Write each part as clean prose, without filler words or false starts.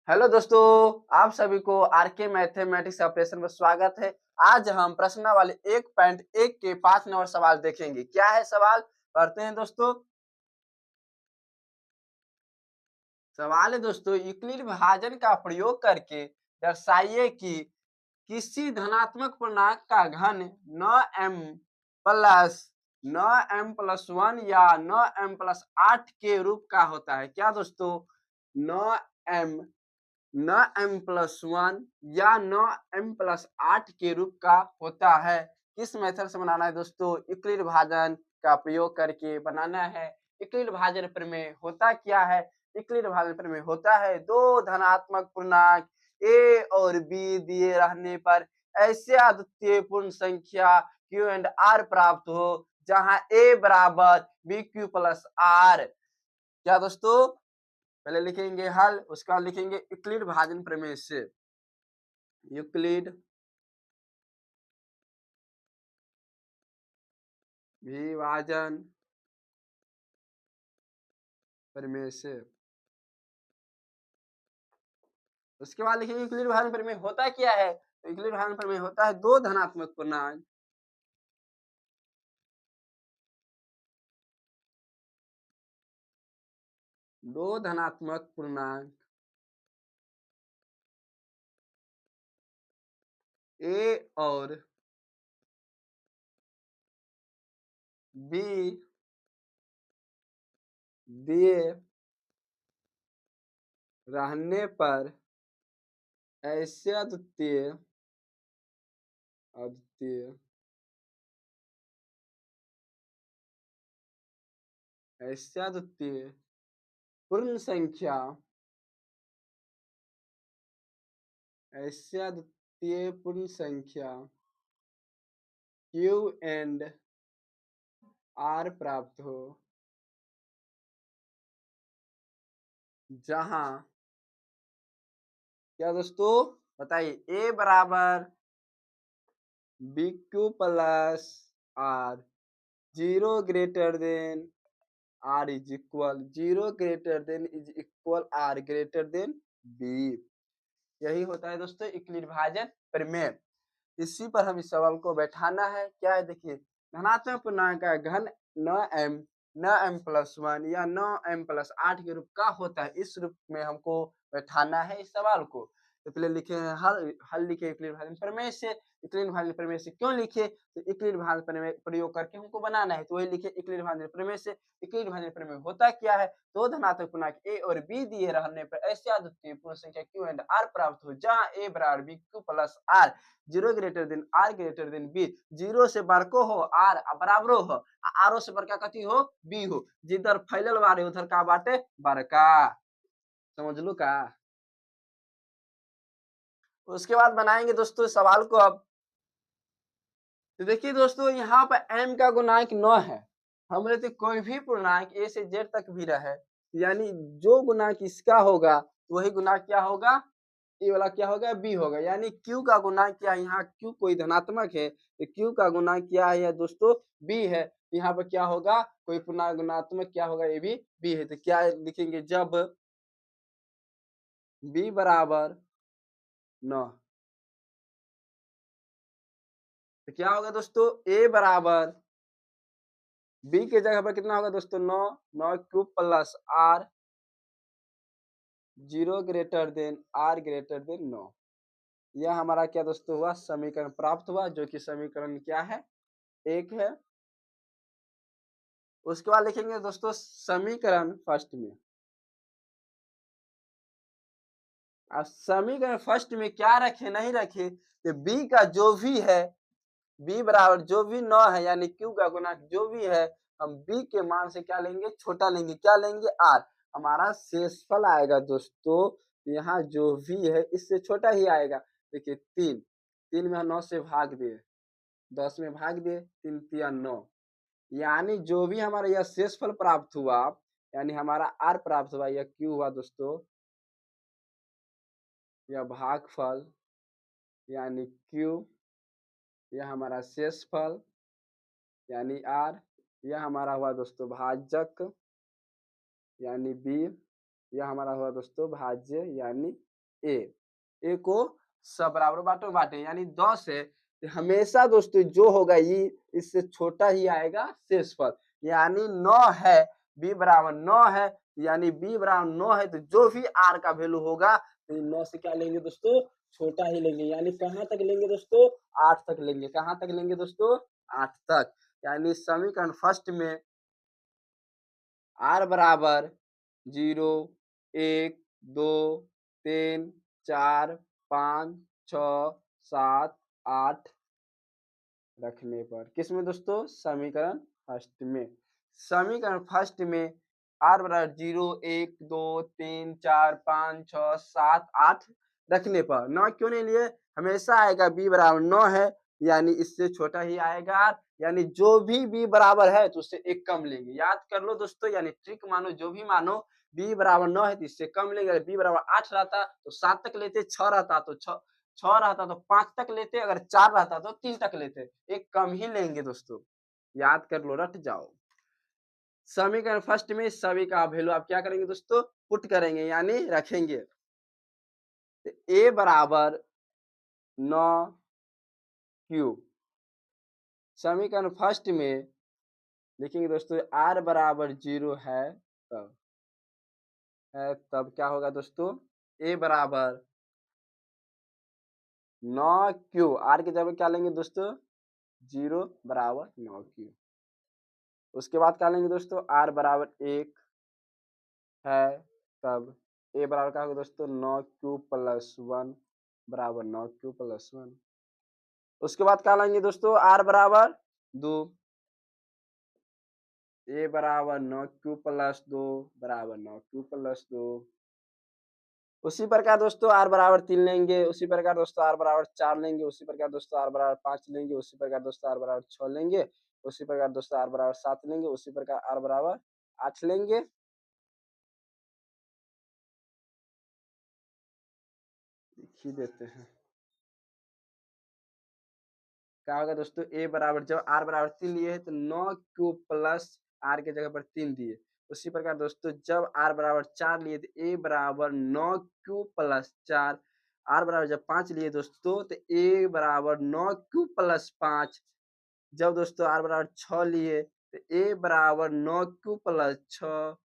Hello दोस्तों, आप सभी को आरके मैथमेटिक्स ऑपरेशन में स्वागत है। आज हम प्रश्नावली 1.1 के 5 नंबर सवाल देखेंगे। क्या है सवाल, पढ़ते हैं दोस्तों। सवाल है दोस्तों, यूक्लिड विभाजन का प्रयोग करके दर्शाइए कि किसी धनात्मक पूर्णांक का घन 9m प्लस 9m+1 या 9m+8 के रूप का होता है। क्या दोस्तों, 9m 9m+1 या 9m+8 के रूप का होता है। किस मेथड से बनाना है दोस्तों, यूक्लिड विभाजन का प्रयोग करके बनाना है। यूक्लिड विभाजन प्रमेय होता क्या है, यूक्लिड विभाजन प्रमेय होता है दो धनात्मक पूर्णांक a और b दिए रहने पर ऐसे अद्वितीय पूर्ण संख्या q एंड r प्राप्त हो जहां a बराबर bq प्लस r। क्या दोस्तों, पहले लिखेंगे हल, उसका लिखेंगे यूक्लिड विभाजन प्रमेय से। यूक्लिड विभाजन प्रमेय से। उसके बाद लिखेंगे यूक्लिड विभाजन प्रमेय होता क्या है। तो यूक्लिड विभाजन प्रमेय होता है दो धनात्मक पूर्णांक ए और बी दिए रहने पर ऐसे अद्वितीय अद्वितीय ऐसे अद्वितीय पूर्ण संख्या ऐसे अद्वितीय पूर्ण संख्या Q एंड R प्राप्त हो जहां, क्या दोस्तों बताइए, a बराबर bq plus r, 0 greater than r is equal, 0 greater than is equal r greater than b। यही होता है दोस्तों यूक्लिड विभाजन प्रमेय। इसी पर हम इस सवाल को बैठाना है। क्या है देखिए, धनात्मक पूर्णांक का घन 9m 9m+1 या 9m+8 के रूप का होता है। इस रूप में हमको बैठाना है इस सवाल को। तो पहले लिखे हैं हल लिखे यूक्लिड विभाजन प्रमेय से। यूक्लिड विभाजन प्रमेय से क्यों लिखे, तो यूक्लिड विभाजन प्रमेय प्रयोग करके हमको बनाना है, तो वही लिखे यूक्लिड विभाजन प्रमेय से। यूक्लिड विभाजन प्रमेय होता क्या है, दो धनात्मक पूर्णांक a और b दिए रहने पर ऐसे अद्वितीय पूर्ण संख्या q एंड r प्राप्त हो जहां a बराबर bq plus r, 0 greater than r greater than b, 0 से बड़को हो r बराबरो हो, r से बड़का कथी हो, b हो, जिधर फैलल बारे उधर का बाटे बड़का। समझ लो का। उसके बाद बनाएंगे दोस्तों सवाल को अब। तो देखिए दोस्तों, यहाँ पर m का गुणांक 9 है। हम लेते कोई भी पूर्णांक a से z तक भी रहे, यानी जो गुणांक इसका होगा वही गुणांक क्या होगा, ये वाला क्या होगा, b होगा। यानी q का गुणांक क्या है, यहाँ q कोई धनात्मक है तो q का गुणांक क्या है दोस्तों, b है। यहाँ पर क्या होगा, कोई पूर्णांक गुणात्मक क्या होगा, ये भी b है। तो क्या लिखेंगे, जब b बराबर 9, तो क्या होगा दोस्तों, a बराबर b के जगह पर कितना होगा दोस्तों, 9, 9 plus r, 0 greater than r greater than 9। यह हमारा क्या दोस्तों हुआ, समीकरण प्राप्त हुआ, जो कि समीकरण क्या है, 1 है। उसके बाद लिखेंगे दोस्तों समीकरण फर्स्ट में। अब समीकरण फर्स्ट में क्या रखे नहीं रखे, तो b का जो भी है, b बराबर जो भी 9 है, यानी q का गुणांक जो भी है, हम b के मान से क्या लेंगे, छोटा लेंगे, क्या लेंगे, r। हमारा शेषफल आएगा दोस्तों, यहाँ जो भी है इससे छोटा ही आएगा। देखिए 3, 3 में 9 से भाग दिए, 10 में भाग दिए, 3 तिया 9, यानी जो भी हमारा यह शेषफल प्राप्त हुआ, यानी हमारा r प्राप्त हुआ, यह q हुआ दोस्तों, यह भागफल यानी q, यह हमारा शेषफल यानी r, यह हमारा हुआ दोस्तों भाजक यानी b, यह हमारा हुआ दोस्तों भाज्य यानी ए को सब बराबर बांटे यानी 10 है, तो हमेशा दोस्तों जो होगा ये इससे छोटा ही आएगा शेषफल, यानी 9 है, b बराबर 9 है, यानी b बराबर 9 है, तो जो भी r का वैल्यू होगा तो 9 से क्या लेंगे दोस्तों, छोटा ही लेंगे, यानी कहाँ तक लेंगे दोस्तों, 8 तक लेंगे, कहाँ तक लेंगे दोस्तों, 8 तक। यानी समीकरण फर्स्ट में r बराबर 0, 1, 2, 3, 4, 5, 6, 7, 8 रखने पर किसमें दोस्तों, समीकरण फर्स्ट में। समीकरण फर्स्ट में r बराबर 0, 1, 2, 3, 4, 5, 6, 7, 8 रखने पर 9 क्यों नहीं लिए, हमेशा आएगा b बराबर 9 है, यानी इससे छोटा ही आएगा, यानी जो भी b बराबर है तो उससे एक कम लेंगे, याद कर लो दोस्तों, यानी ट्रिक मानो जो भी मानो, b बराबर 9 है तो इससे कम लेंगे, अगर b बराबर 8 रहता तो 7 तक लेते, 6 रहता तो 6 रहता तो 5 तक लेते, अगर 4 रहता तो 3 तक लेते, एक कम ही लेंगे दोस्तों, याद कर लो, रट जाओ। समीकरण फर्स्ट में सभी का वैल्यू आप क्या करेंगे दोस्तों, पुट करेंगे यानी रखेंगे, तो a बराबर 9 क्यूब, समीकरण फर्स्ट में लिखेंगे दोस्तों r बराबर 0 है, तब क्या होगा दोस्तों, a बराबर 9 क्यूब, r की जगह क्या लेंगे दोस्तों, 0 बराबर 9 क्यूब, उसके बाद क्या लेंगे दोस्तों, r बराबर 1 है, तब a बराबर क्या होगा दोस्तों, 9 क्यूब प्लस 1 बराबर 9 क्यूब प्लस 1, उसके बाद क्या लेंगे दोस्तों, r बराबर 2, a बराबर 9 क्यूब प्लस 2 बराबर 9 क्यूब प्लस 2, उसी प्रकार दोस्तों r बराबर 3 लेंगे, उसी प्रकार दोस्तों r बराबर 4 लेंगे, उसी प्रकार दोस्तों r बराबर 5 लेंगे, उसी प्रकार दोस्तों r बराबर 6 लेंगे, उसी प्रकार दोस्तों r बराबर 7 लेंगे, उसी प्रकार r बराबर 8 लेंगे। लिख ही देते हैं, क्या होगा दोस्तों, a बराबर जब r बराबर 3 लिए है तो 9 क्यूब प्लस r के जगह पर 3 दिए, उसी प्रकार दोस्तों जब r बराबर 4 लिए तो a बराबर 9 क्यूब प्लस 4, r बराबर जब 5 लिए दोस्तों तो a बराबर 9 क्यूब प्लस 5, जब दोस्तों r बराबर 6 लिए तो a बराबर 9 क्यूब प्लस 6,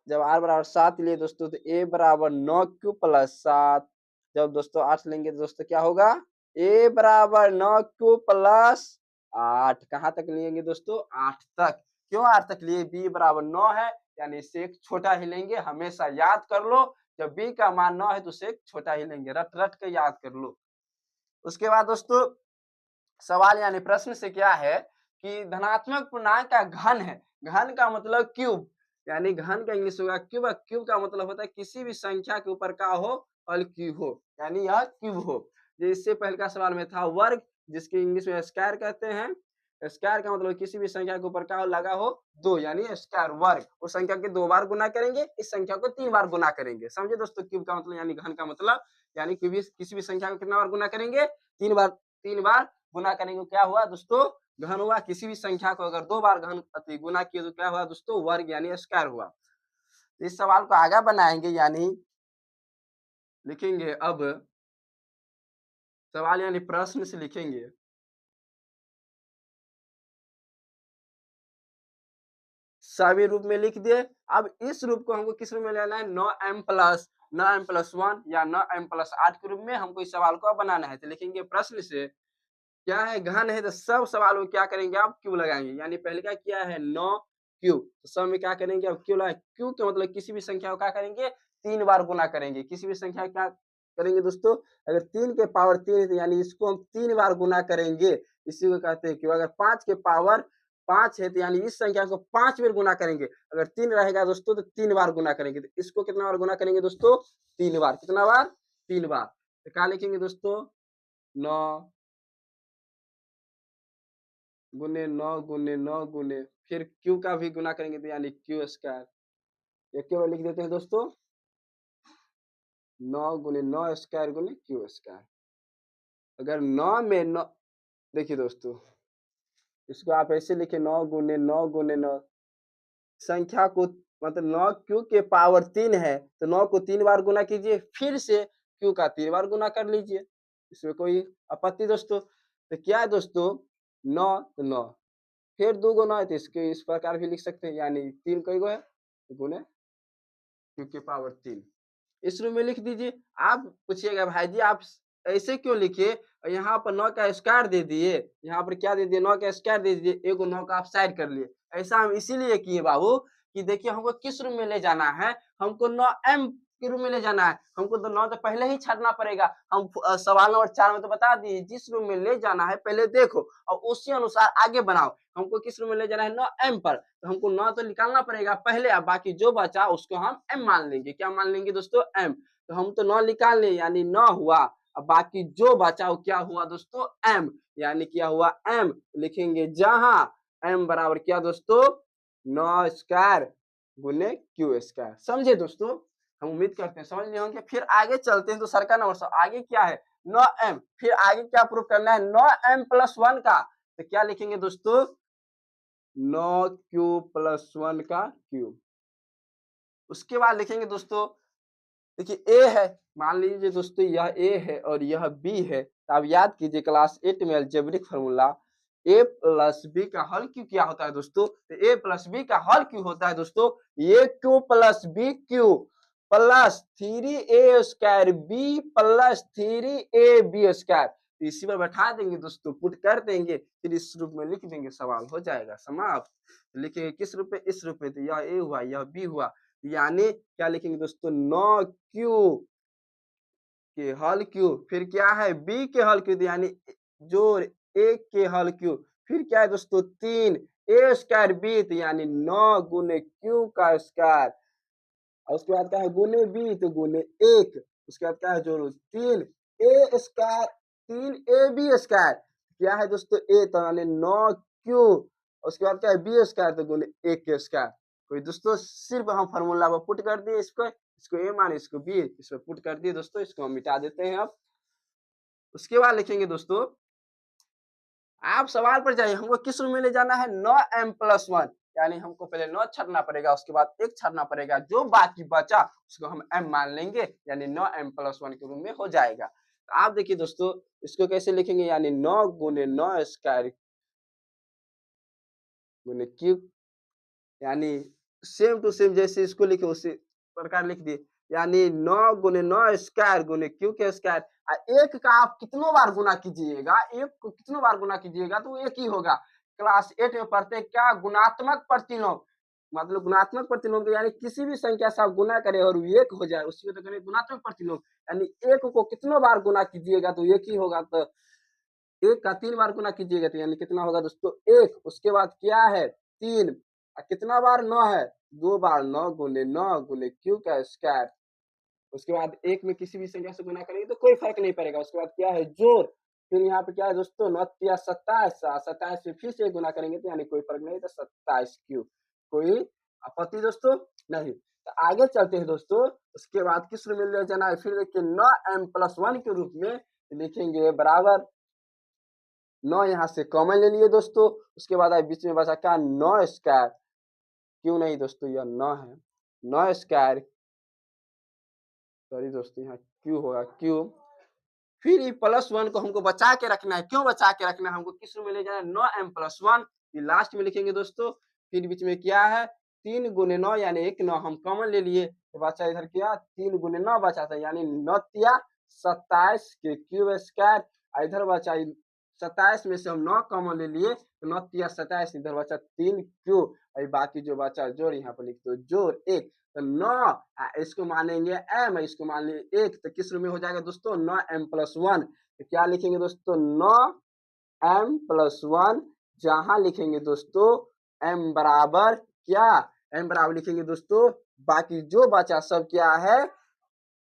जब r बराबर 7 लिए दोस्तों तो a बराबर 9 क्यूब प्लस 7, जब दोस्तों 8 लेंगे तो दोस्तों क्या होगा, a बराबर 9 क्यूब प्लस 8, कहाँ तक लेंगे दोस्तों, 8 तक, क्यों 8 तक लिए, b बराबर 9 है, यानी इससे एक छोटा ही लेंगे, हमेशा याद कर लो, जब b का मान 9 है तो उससे एक छोटा ही लेंगे, रट रट के याद कर लो। उसके बाद दोस्तों सवाल यानी प्रश्न से क्या है कि धनात्मक पूर्णांक का घन है, घन का मतलब क्यूब, यानी घन का इंग्लिश होगा क्यूब, क्यूब का मतलब होता है किसी भी संख्या के ऊपर का हो और क्यूब हो, यानी यह क्यूब हो। जो इससे पहले का सवाल में था वर्ग, जिसके इंग्लिश में स्क्वायर कहते हैं, स्क्वायर का मतलब किसी भी संख्या के ऊपर का हो लगा हो 2, यानी स्क्वायर वर्ग, उस संख्या के 2 बार गुना करेंगे, इस संख्या को 3 बार गुना करेंगे, समझे दोस्तों, क्यूब का मतलब यानी घन का मतलब, यानी किसी भी संख्या को कितना बार गुना करेंगे, 3 बार गुना करेंगे, क्या हुआ दोस्तों, घन हुआ, किसी भी संख्या को अगर 2 बार घन गुना किए तो क्या हुआ दोस्तों, वर्ग यानी स्क्वायर हुआ। इस सवाल को आगे बनाएंगे, यानी लिखेंगे, अब सवाल यानी प्रश्न से लिखेंगे, सभी रूप में लिख दिए। अब इस रूप को हमको किस रूप में लेना है, 9m+1 या 9m+8 के रूप में हमको इस सवाल को बनाना है, तो लिखेंगे प्रश्न से क्या है, घन है, तो सब सवाल में क्या करेंगे, आप क्यूब लगाएंगे, यानी पहले क्या किया है 9 क्यूब, तो सब में क्या करेंगे, अब क्यूब लगाएंगे, क्यूब का मतलब किसी भी संख्या को क्या करेंगे, 3 बार गुना करेंगे, किसी भी संख्या क्या करेंगे दोस्तों, अगर 3 के पावर 3 है तो यानी इसको हम 3 बार गुना करेंगे, इसी को कहते हैं क्यूब। अगर 5 के पावर 5 है तो यानी इस संख्या को 5 बार गुना करेंगे, अगर 3 रहेगा दोस्तों तो 3 बार गुना करेंगे, तो इसको कितना बार गुना करेंगे दोस्तों, 3 बार, कितना बार, 3 बार, तो क्या लिखेंगे दोस्तों, 9 गुने 9 गुने 9 गुने, फिर क्यू का भी गुना करेंगे तो यानी क्यू स्क्वायर, ये केवल लिख देते हैं दोस्तों 9 गुने 9 स्क्वायर गुने क्यू स्क्वायर। अगर 9 में 9, देखिए दोस्तों इसको आप ऐसे लिखे 9 गुने 9 गुने 9, संख्या को मतलब 9 क्यू के पावर 3 है, तो 9 को 3 बार गुना कीजिए, फिर से क्यू का 3 बार गुना कर लीजिए, इसमें कोई आपत्ति दोस्तों? तो क्या है दोस्तों 9 तो 9 फिर 2 गुना है तो इसके इस प्रकार भी लिख सकते हैं, यानी 3 कई गो है गुने क्यू के पावर 3 इस रूप में लिख दीजिए। आप पूछिएगा भाई जी आप ऐसे क्यों लिखे और यहाँ पर 9 का स्क्वायर दे दिए, यहाँ पर क्या दे दिए 9 का स्क्वायर दे दीजिए, एगो 9 का आप साइड कर लिए। ऐसा हम इसीलिए किए बाबू कि देखिए हमको किस रूम में ले जाना है, हमको 9m के रूम में ले जाना है, हमको तो 9 तो पहले ही छाड़ना पड़ेगा। हम सवाल नंबर 4 में तो बता दिए जिस रूम में ले जाना है पहले देखो और उसी अनुसार आगे बनाओ। हमको किस रूम में ले जाना है 9m पर, तो हमको 9 तो निकालना पड़ेगा पहले, अब बाकी जो बचा उसको हम m मान लेंगे। क्या मान लेंगे दोस्तों m, तो हम तो 9 निकाल लें यानी 9 हुआ, अब बाकी जो बचा वो क्या हुआ दोस्तों m, यानी क्या हुआ m, लिखेंगे जहां m बराबर क्या दोस्तों 9 स्क्वायर गुने क्यू स्क्वायर। समझे दोस्तों? हम उम्मीद करते हैं समझ लिए होंगे। फिर आगे चलते हैं तो सर का नंबर आगे क्या है 9m, फिर आगे क्या प्रूव करना है 9m प्लस 1 का, तो क्या लिखेंगे दोस्तों 9q प्लस 1 का क्यूब। उसके बाद लिखेंगे दोस्तों देखिए a है, मान लीजिए दोस्तों यह a है और यह b है, तो आप याद कीजिए क्लास 8 में algebraic formula a plus B का हल क्यू क्या होता है दोस्तों, तो a प्लस बी का हल क्यू होता है दोस्तों a cube plus B cube plus 3a square b plus 3a B square. तो इसी पर बैठा देंगे दोस्तों, पुट कर देंगे, फिर इस रूप में लिख देंगे, सवाल हो जाएगा समाप्त। लिखेंगे किस रूप में, इस रूप में, तो यह a हुआ यह b हुआ, यानी क्या लिखेंगे दोस्तों 9q के हल क्यूब, फिर क्या है b के हल क्यूब यानी जोड़ a के हल क्यूब, फिर क्या है दोस्तों 3 a स्क्वायर b, तो यानी 9 गुने q का स्क्वायर, और उसके बाद क्या है गुने b तो गुने 1, उसके बाद क्या है जोड़ो 3 a square 3 a b square, क्या है दोस्तों a, तो यानी 9q, उसके बाद क्या है b स्क्वायर तो गुने 1 के स्क्वायर। कोई दोस्तों सिर्फ हम फार्मूला में पुट कर दिए, इसको a मान इसको b, इसमें पुट कर दिए दोस्तों, इसको हम मिटा देते हैं। अब उसके बाद लिखेंगे दोस्तों, आप सवाल पर जाइए, हमको किस रूम में ले जाना है 9m प्लस 1, यानी हमको पहले 9 छाड़ना पड़ेगा, उसके बाद 1 छाड़ना पड़ेगा, जो बाकी बचा उसको हम m मान लेंगे, यानी 9m प्लस 1 के रूम में हो जाएगा। तो आप देखिए दोस्तों इसको कैसे लिखेंगे, यानी 9 गुने 9 स्क्वायर गुने क्यूब, यानी सेम टू सेम जैसे इसको लिखे उसी प्रकार लिख दिए, यानी 9 गुने 9 स्क्वायर गुने क्यू के स्क्वायर। एक का आप कितनों बार गुना कीजिएगा, एक को कितनों बार गुना कीजिएगा तो एक ही होगा। क्लास 8 में पढ़ते क्या गुणात्मक प्रतिलोम, मतलब गुणात्मक प्रतिलोम यानी किसी भी संख्या से आप गुना करें और एक हो जाए उसमें तो करें गुणात्मक प्रतिलोम, यानी एक को कितनों बार गुना कीजिएगा तो एक ही होगा। तो एक का 3 बार गुना कीजिएगा तो यानी कितना होगा दोस्तों 1, उसके बाद क्या है 3, कितना बार 9 है 2 बार, 9 गुने क्यू का स्क्वायर, उसके बाद एक में किसी भी संख्या से गुना करेंगे तो कोई फर्क नहीं पड़ेगा। उसके बाद क्या है जोड़, फिर यहाँ पे क्या है दोस्तों 9 या 27, 27 से फिर से गुना करेंगे तो यानी कोई फर्क नहीं, तो 27 क्यू, कोई आपत्ति दोस्तों नहीं। तो आगे चलते हैं दोस्तों, उसके बाद किस रूप में ले जाना है, फिर देखिए 9m प्लस 1 के रूप में लिखेंगे बराबर 9 यहाँ से कॉमन ले लिए दोस्तों, उसके बाद बीच में बचा क्या 9 स्क्वायर, क्यों नहीं दोस्तों यह 9 है 9 स्क्वायर, सॉरी दोस्तों यहाँ क्यू होगा क्यूब, फिर ये प्लस 1 को हमको बचा के रखना है, क्यों बचा के रखना है, हमको किस रूम में ले जाना है 9m प्लस 1, ये लास्ट में लिखेंगे दोस्तों। फिर बीच में क्या है 3 गुने 9 यानी 1 9 हम कॉमन ले लिए, तो बचा इधर क्या 3 गुने 9 बचा था यानी 9 या 27 के क्यूब स्क्वायर, इधर बचा 27 में से हम 9 कॉमन ले लिए तो 9 या 27, इधर बचा 3 क्यूब, और बाकी जो बचा जोड़ यहाँ पर लिख दो जोड़ 1, तो 9 इसको मानेंगे m, इसको मान लेंगे 1, तो किस रूप में हो जाएगा दोस्तों 9m प्लस 1, तो क्या लिखेंगे दोस्तों 9m प्लस 1, जहां लिखेंगे दोस्तों m बराबर क्या, m बराबर लिखेंगे दोस्तों बाकी जो बचा सब क्या है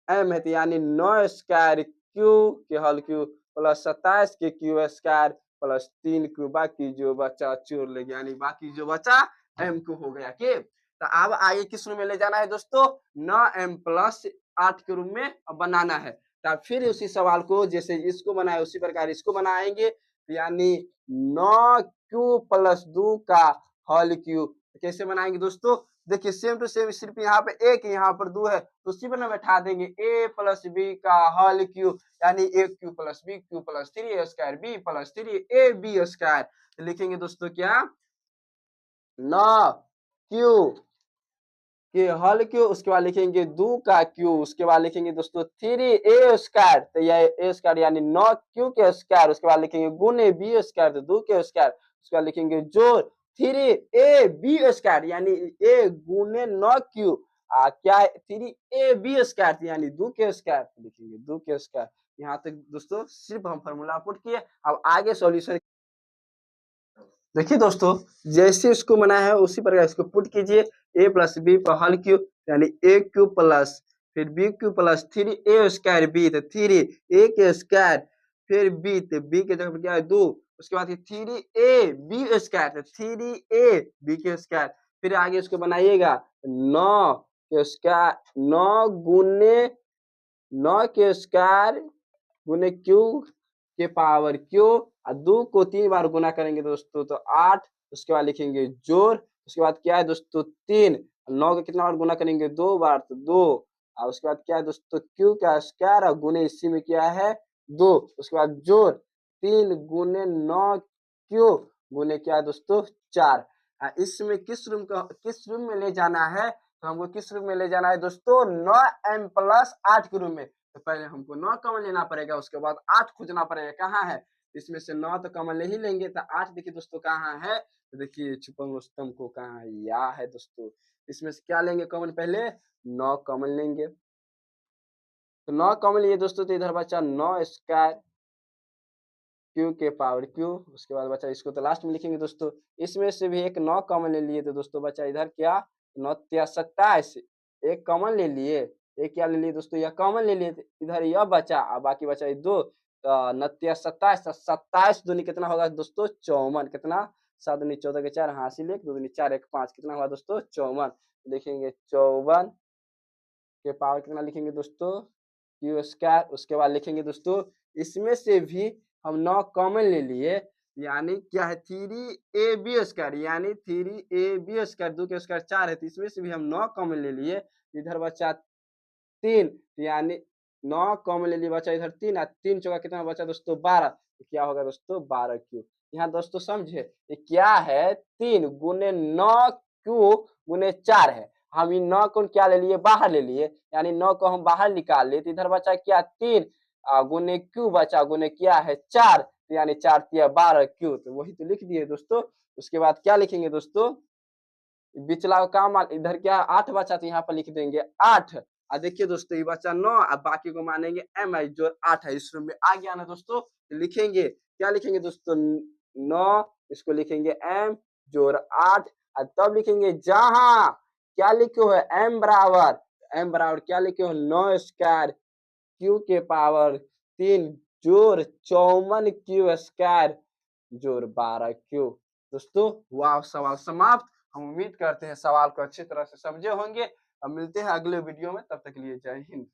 m है, तो यानी 9 स्क्वायर क्यू के हल क्यू प्लस 27 के क्यू स्क्वायर प्लस 3 क्यू, बाकी जो बचा जोड़ लेंगे, यानी बाकी जो बचा m को हो गया कि। तो अब आगे किस रूम में ले जाना है दोस्तों 9m प्लस 8 के रूम में बनाना है। तो फिर उसी सवाल को जैसे इसको बनाए उसी प्रकार इसको बनाएंगे, यानी 9q प्लस 2 का हल क्यूब कैसे बनाएंगे दोस्तों, देखिए सेम टू सेम, सिर्फ यहाँ पे एक यहाँ पर दो है, तो उसी पर ना बैठा देंगे a प्लस बी का होल क्यूब, यानी a cube plus B cube plus 3a square b plus 3ab square. तो लिखेंगे दोस्तों क्या, 9 क्यू के हल क्यू, उसके बाद लिखेंगे 2 का क्यू, उसके बाद लिखेंगे दोस्तों 3a स्क्वायर, तो यह a स्क्वायर यानी 9 क्यू के स्क्वायर, उसके बाद लिखेंगे गुने b स्क्वायर, तो 2 के स्क्वायर, उसके बाद लिखेंगे जोड़ 3ab स्क्वायर यानी a गुने 9 क्यू क्या है 3ab स्क्वायर यानी 2 के स्क्वायर, लिखेंगे 2 के स्क्वायर। यहाँ तक दोस्तों सिर्फ हम फॉर्मूला पुट किए, अब आगे सॉल्यूशन देखिए दोस्तों, जैसे इसको बनाया है उसी प्रकार इसको पुट कीजिए। a प्लस बी पर होल क्यूब यानी a क्यूब प्लस फिर b cube plus 3a square b, तो 3a के स्क्वायर फिर b, तो b के जगह पर क्या है 2, उसके बाद 3ab स्क्वायर, तो 3ab के स्क्वायर, फिर आगे इसको बनाइएगा 9 के स्क्वायर, 9 गुने 9 के स्क्वायर गुने क्यू के पावर क्यू, और 2 को 3 बार गुना करेंगे दोस्तों तो 8, उसके बाद लिखेंगे जोड़, उसके बाद क्या है दोस्तों 3, 9 को कितना बार गुना करेंगे 2 बार, तो 2, और उसके बाद क्या है दोस्तों क्यू का स्क्वायर और गुने इसी में क्या है 2, उसके बाद जोड़ 3 गुने 9 क्यू गुने क्या है दोस्तों 4। इसमें किस रूम में ले जाना है, तो हमको किस रूम में ले जाना है दोस्तों 9m प्लस 8 के रूम में। तो पहले हमको 9 कॉमन लेना पड़ेगा, उसके बाद 8 खोजना पड़ेगा कहाँ है, इसमें से 9 तो कॉमन ले ही लेंगे, तो 8 देखिए दोस्तों कहाँ है, तो देखिए छुपम रुस्तम को कहाँ है, या है दोस्तों, इसमें से क्या लेंगे कॉमन, पहले 9 कॉमन लेंगे, तो 9 कॉमन लिए दोस्तों, तो इधर बचा 9 स्क्वायर क्यू के पावर क्यू, उसके बाद बचा इसको तो लास्ट में लिखेंगे दोस्तों, इसमें से भी एक 9 कॉमन ले लिए, तो दोस्तों बचा इधर क्या 9 या 27, एक कॉमन ले लिए, एक क्या ले लिए दोस्तों यह कॉमन ले लिए, इधर यह बचा और बाकी बचा ये 2, तो 9 27, 27 दूनी कितना होगा दोस्तों 54, कितना 7 दूनी 14 के 4 हासिल 1 2 दूनी 4 1 5, कितना हुआ दोस्तों 54, लिखेंगे 54 के पावर कितना लिखेंगे दोस्तों क्यू स्क्वायर, उसके बाद लिखेंगे दोस्तों इसमें से भी हम 9 कॉमन ले लिए, यानी क्या है 3ab स्क्वायर, यानी 3ab स्क्वायर 2 के स्क्वायर 4 है, तो इसमें से भी हम 9 कॉमन ले लिए, इधर बचा 3, यानी 9 कॉमन ले लिए, बचा इधर 3, और 3 चौका कितना बचा दोस्तों 12, तो क्या होगा दोस्तों 12 क्यू। यहाँ दोस्तों समझे ये क्या है 3 गुने 9 क्यू गुने 4 है, हम इन 9 को क्या ले लिए बाहर ले लिए, यानी 9 को हम बाहर निकाल लिए, तो इधर बचा क्या 3 गुने क्यू बचा गुने क्या है 4, तो यानी 4 तिया 12 क्यू, तो वही तो लिख दिए दोस्तों। उसके बाद क्या लिखेंगे दोस्तों, बिचला का मान इधर क्या 8 बचा, तो यहाँ पर लिख देंगे 8, और देखिए दोस्तों ये बचा 9 और बाकी को मानेंगे m आई जो 8 है, इस रूम में आ गया ना दोस्तों, तो लिखेंगे क्या लिखेंगे दोस्तों 9, इसको लिखेंगे m जोड़ 8, और तब लिखेंगे जहां क्या लिखे हो m बराबर क्या लिखे हो 9 स्क्वायर क्यू के पावर 3 जोड़ 54 क्यू स्क्वायर जोड़ 12 क्यू। दोस्तों वाह, सवाल समाप्त। हम उम्मीद करते हैं सवाल को अच्छी तरह से समझे होंगे। अब मिलते हैं अगले वीडियो में, तब तक के लिए जय हिंद।